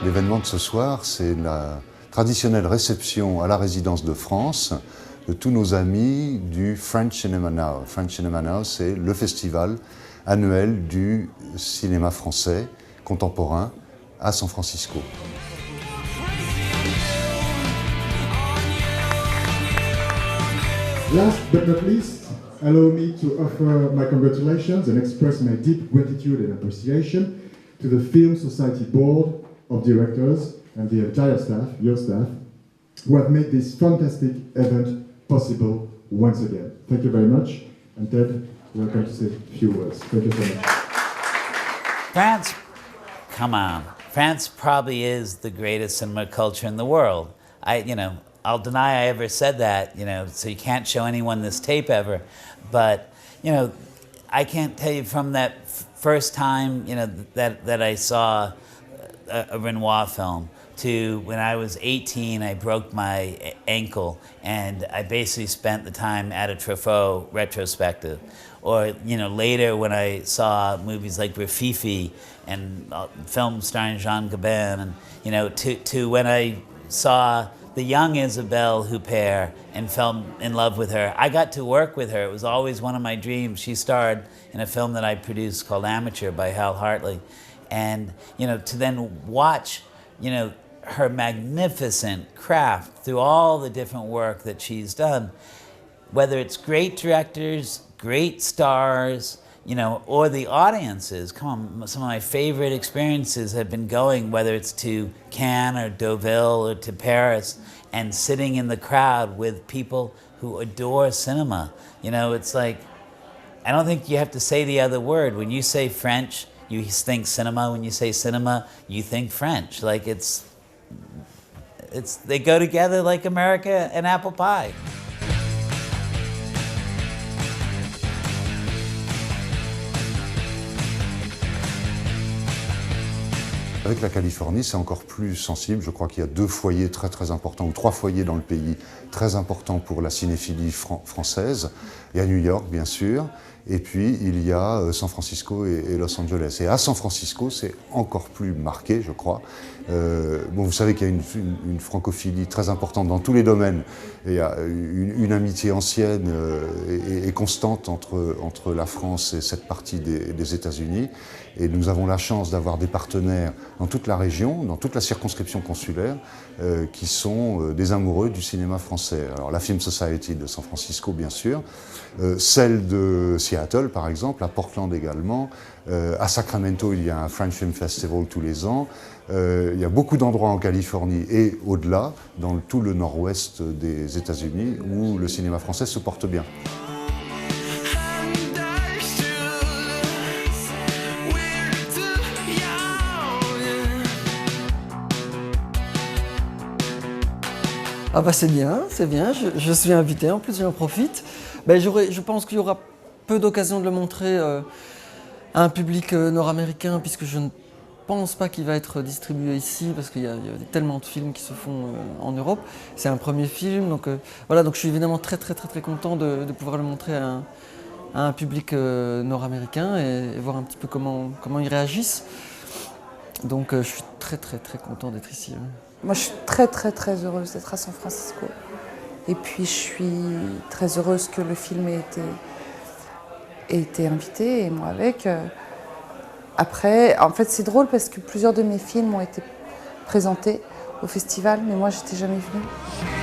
L'événement de ce soir, c'est la traditionnelle réception à la résidence de France de tous nos amis du French Cinema Now. French Cinema Now, c'est le festival annuel du cinéma français contemporain à San Francisco. Last but not least, allow me to offer my congratulations and express my deep gratitude and appreciation to the Film Society Board of Directors and the entire staff, your staff, who have made this fantastic event possible once again. Thank you very much. And Ted, welcome to say a few words. Thank you so much. France, come on. France probably is the greatest cinema culture in the world. I'll deny I ever said that, so you can't show anyone this tape ever. But, I can't tell you from that first time, that I saw a Renoir film to when I was 18, I broke my ankle and I basically spent the time at a Truffaut retrospective. Or, later when I saw movies like Rififi and films starring Jean Gabin, and, to when I saw the young Isabelle Huppert and fell in love with her. I got to work with her. It was always one of my dreams. She starred in a film that I produced called Amateur by Hal Hartley. And, to then watch, her magnificent craft through all the different work that she's done, whether it's great directors, great stars, or the audiences. Come on, some of my favorite experiences have been going, whether it's to Cannes or Deauville or to Paris, and sitting in the crowd with people who adore cinema. It's like, I don't think you have to say the other word. When you say French, you think cinema. When you say cinema, you think French. Like they go together like America and apple pie. Avec la Californie, c'est encore plus sensible. Je crois qu'il y a 2 foyers très très importants, ou 3 foyers dans le pays, très importants pour la cinéphilie française. Il y a New York, bien sûr, et puis il y a San Francisco et Los Angeles. Et à San Francisco, c'est encore plus marqué, je crois. Vous savez qu'il y a une francophilie très importante dans tous les domaines. Et il y a une amitié ancienne et constante entre la France et cette partie des États-Unis. Et nous avons la chance d'avoir des partenaires dans toute la région, dans toute la circonscription consulaire, qui sont des amoureux du cinéma français. Alors la Film Society de San Francisco, bien sûr, celle de Seattle, par exemple, à Portland également. À Sacramento, il y a un French Film Festival tous les ans. Il y a beaucoup d'endroits en Californie et au-delà, dans tout le nord-ouest des États-Unis, où le cinéma français se porte bien. Ah bah c'est bien, je suis invité, en plus j'en profite. Je pense qu'il y aura peu d'occasions de le montrer à un public nord-américain, puisque je ne pense pas qu'il va être distribué ici, parce qu'il y a tellement de films qui se font en Europe. C'est un premier film, donc donc je suis évidemment très content de pouvoir le montrer à un public nord-américain et voir un petit peu comment ils réagissent. Donc je suis très content d'être ici. Moi, je suis très heureuse d'être à San Francisco. Et puis, je suis très heureuse que le film ait été invité, et moi avec. Après, en fait, c'est drôle parce que plusieurs de mes films ont été présentés au festival, mais moi, j'étais jamais venue.